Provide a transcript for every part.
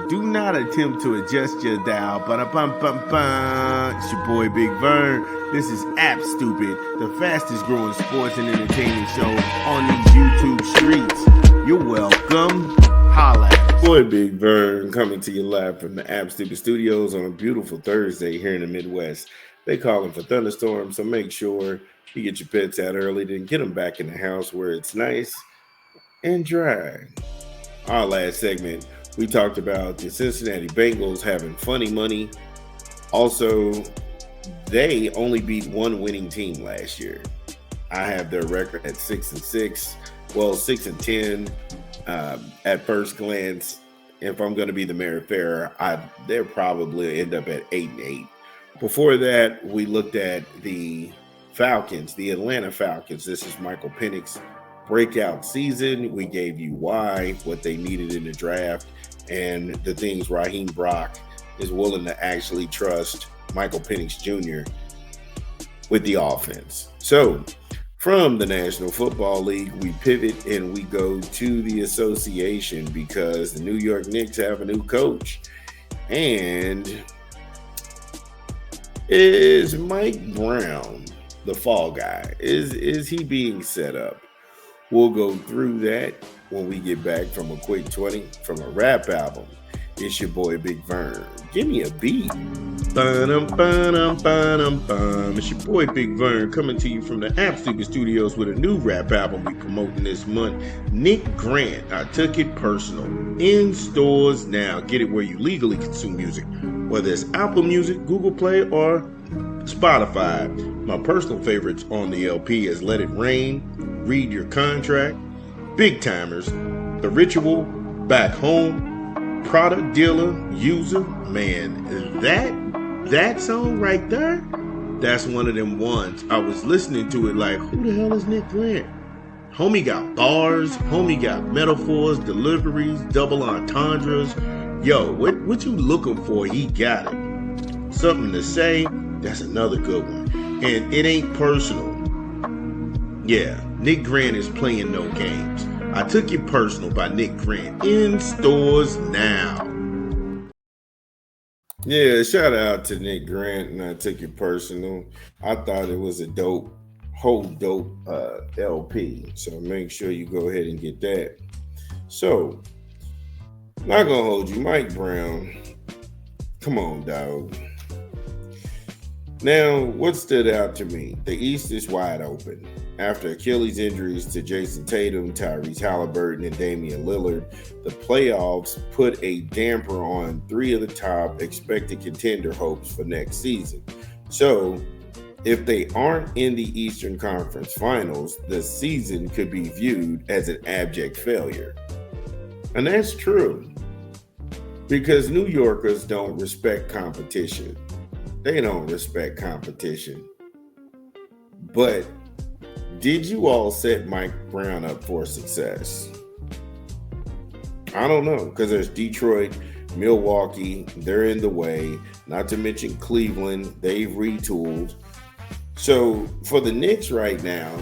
Do not attempt to adjust your dial. Ba-da-bum-bum-bum. It's your boy Big Vern. This is App Stupid, the fastest growing sports and entertainment show on these YouTube streets. You're welcome. Holla. Boy Big Vern coming to you live from the App Stupid Studios on a beautiful Thursday here in the Midwest. They call them for thunderstorms, so make sure you get your pets out early, then get them back in the house where it's nice and dry. Our last segment, we talked about the Cincinnati Bengals having funny money. Also, they only beat one winning team last year. I have their record at 6-6. Well, 6-10 at first glance. If I'm going to be the Mary Fair, they'll probably end up at 8-8. Before that, we looked at the Falcons, the Atlanta Falcons. This is Michael Penix's breakout season. We gave you why, what they needed in the draft, and the things Raheem Brock is willing to actually trust Michael Penix Jr. with the offense. So from the National Football League, we pivot and we go to the association because the New York Knicks have a new coach. And is Mike Brown the fall guy? Is he being set up? We'll go through that when we get back from a quick 20 from a rap album. It's your boy Big Vern. Give me a beat. It's your boy Big Vern coming to you from the App Stupid Studios with a new rap album we promoting this month. Nick Grant, I Took It Personal. In stores now. Get it where you legally consume music, whether it's Apple Music, Google Play, or Spotify. My personal favorites on the LP is Let It Rain, Read Your Contract, Big Timers, The Ritual, Back Home, Product Dealer, User. Man, that song right there, that's one of them ones. I was listening to it like, who the hell is Nick Grant? Homie got bars, homie got metaphors, deliveries, double entendres. Yo, what you looking for? He got it. Something to say, that's another good one. And it ain't personal. Yeah, Nick Grant is playing no games. I Took It Personal by Nick Grant. In stores now. Yeah, shout out to Nick Grant and I Took It Personal. I thought it was a dope LP. So make sure you go ahead and get that. So, not gonna hold you, Mike Brown. Come on, dog. Now, what stood out to me? The East is wide open. After Achilles injuries to Jason Tatum, Tyrese Halliburton, and Damian Lillard, the playoffs put a damper on three of the top expected contender hopes for next season. So, if they aren't in the Eastern Conference Finals, the season could be viewed as an abject failure. And that's true, because New Yorkers don't respect competition. They don't respect competition. But did you all set Mike Brown up for success? I don't know, because there's Detroit, Milwaukee, they're in the way. Not to mention Cleveland, they've retooled. So for the Knicks right now,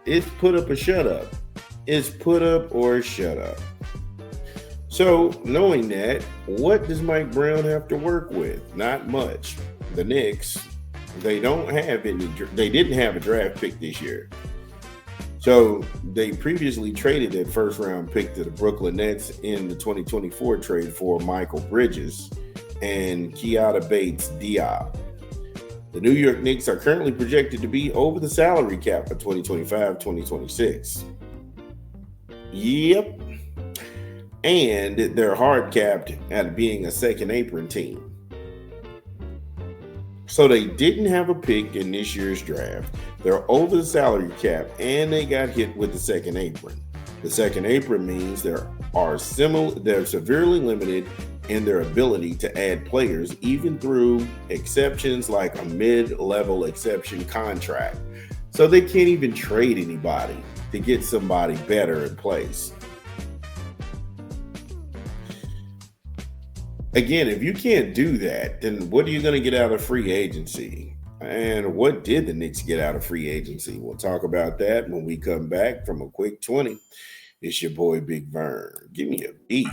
it's put up or shut up. It's put up or shut up. So knowing that, what does Mike Brown have to work with? Not much. The Knicks, they didn't have a draft pick this year. So they previously traded that first round pick to the Brooklyn Nets in the 2024 trade for Michael Bridges and Keita Bates-Diop. The New York Knicks are currently projected to be over the salary cap for 2025-2026. Yep. And they're hard capped at being a second apron team. So they didn't have a pick in this year's draft. They're over the salary cap and they got hit with the second apron. The second apron means they're severely limited in their ability to add players, even through exceptions like a mid-level exception contract. So they can't even trade anybody to get somebody better in place. Again, if you can't do that, then what are you going to get out of free agency? And what did the Knicks get out of free agency? We'll talk about that when we come back from a quick 20. It's your boy Big Vern. Give me a beat.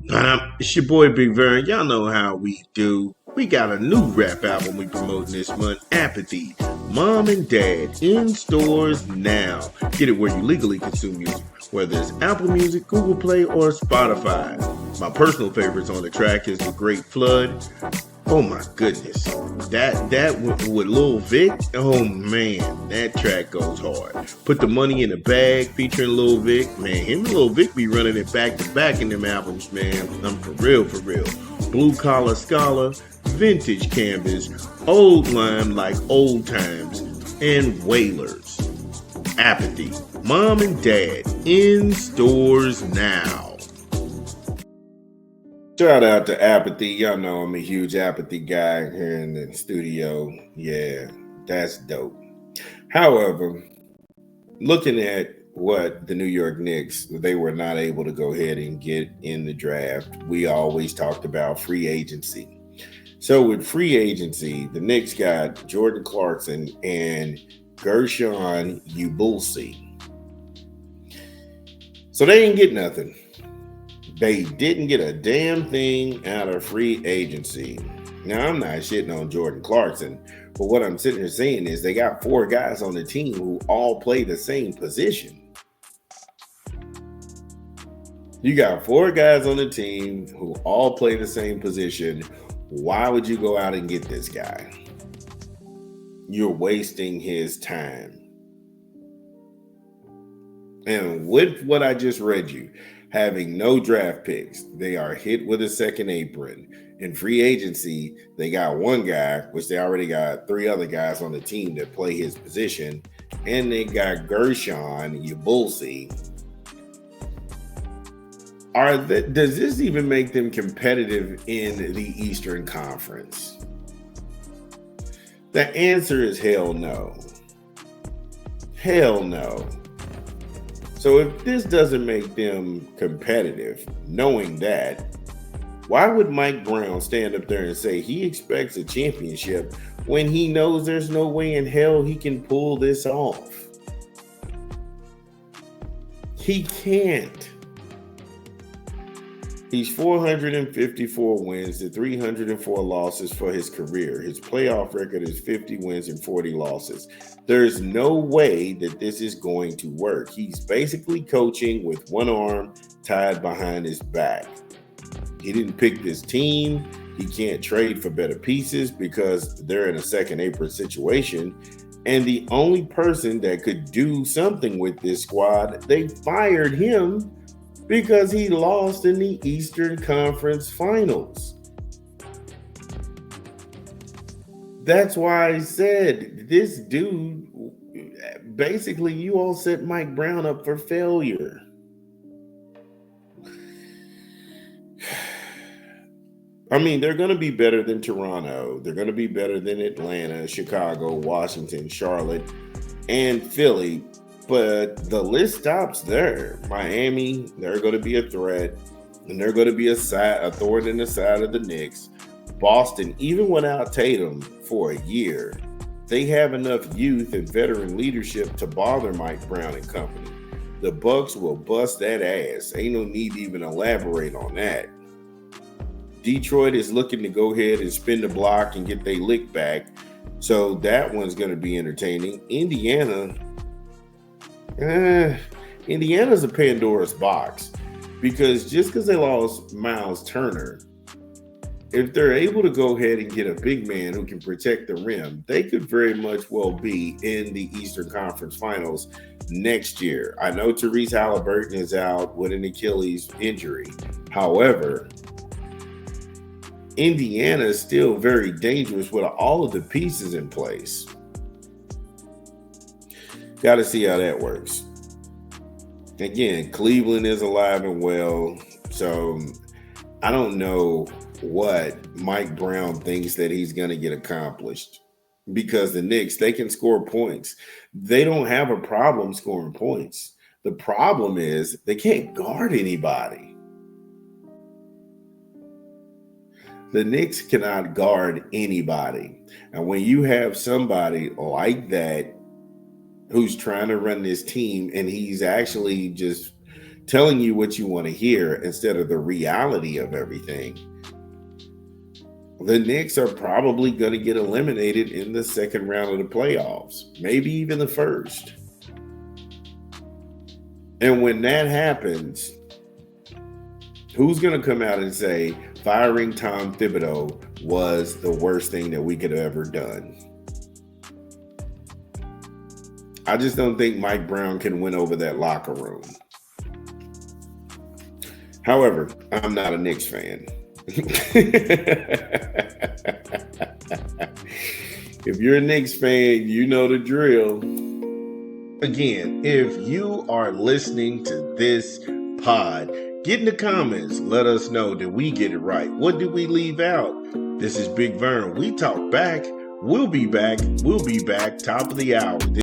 It's your boy Big Vern. Y'all know how we do. We got a new rap album we promoting this month, Apathy. Mom and Dad in stores now. Get it where you legally consume music, whether it's Apple Music, Google Play, or Spotify. My personal favorites on the track is The Great Flood. Oh my goodness. That with Lil Vic, oh man, that track goes hard. Put the Money in the Bag featuring Lil Vic. Man, him and Lil Vic be running it back to back in them albums, man. I'm for real, for real. Blue Collar Scholar, Vintage Canvas, Old Lime Like Old Times, and Whalers. Apathy. Mom and Dad in stores now. Shout out to Apathy. Y'all know I'm a huge Apathy guy here in the studio. Yeah, that's dope. However, looking at what the New York Knicks, they were not able to go ahead and get in the draft. We always talked about free agency. So with free agency, the Knicks got Jordan Clarkson and Gershon Ubulsi. So they didn't get nothing. They didn't get a damn thing out of free agency. Now, I'm not shitting on Jordan Clarkson, but what I'm sitting here saying is they got 4 guys on the team who all play the same position. You got 4 guys on the team who all play the same position. Why would you go out and get this guy? You're wasting his time. And with what I just read you, having no draft picks, they are hit with a second apron. In free agency, they got 1 guy, which they already got 3 other guys on the team that play his position, and they got Gershon Ubulsi. Does this even make them competitive in the Eastern Conference? The answer is hell no. Hell no. So if this doesn't make them competitive, knowing that, why would Mike Brown stand up there and say he expects a championship when he knows there's no way in hell he can pull this off? He can't. He's 454 wins to 304 losses for his career. His playoff record is 50 wins and 40 losses. There's no way that this is going to work. He's basically coaching with one arm tied behind his back. He didn't pick this team. He can't trade for better pieces because they're in a second apron situation. And the only person that could do something with this squad, they fired him because he lost in the Eastern Conference Finals. That's why I said this dude, basically, you all set Mike Brown up for failure. I mean, they're going to be better than Toronto. They're going to be better than Atlanta, Chicago, Washington, Charlotte, and Philly. But the list stops there. Miami, they're going to be a threat, and they're going to be a thorn in the side of the Knicks. Boston, even without Tatum for a year, they have enough youth and veteran leadership to bother Mike Brown and company. The Bucks will bust that ass. Ain't no need to even elaborate on that. Detroit is looking to go ahead and spin the block and get their lick back. So that one's going to be entertaining. Indiana's a Pandora's box because just because they lost Miles Turner, if they're able to go ahead and get a big man who can protect the rim, they could very much well be in the Eastern Conference Finals next year. I know Tyrese Halliburton is out with an Achilles injury. However, Indiana is still very dangerous with all of the pieces in place. Got to see how that works. Again, Cleveland is alive and well, so I don't know what Mike Brown thinks that he's going to get accomplished because the Knicks, they can score points. They don't have a problem scoring points. The problem is they can't guard anybody. The Knicks cannot guard anybody. And when you have somebody like that who's trying to run this team and he's actually just telling you what you want to hear instead of the reality of everything, the Knicks are probably going to get eliminated in the second round of the playoffs, maybe even the first. And when that happens, who's going to come out and say firing Tom Thibodeau was the worst thing that we could have ever done? I just don't think Mike Brown can win over that locker room. However, I'm not a Knicks fan. If you're a Knicks fan, you know the drill. Again, if you are listening to this pod, get in the comments. Let us know, did we get it right? What did we leave out? This is Big Vern. We talk back. We'll be back. Top of the hour.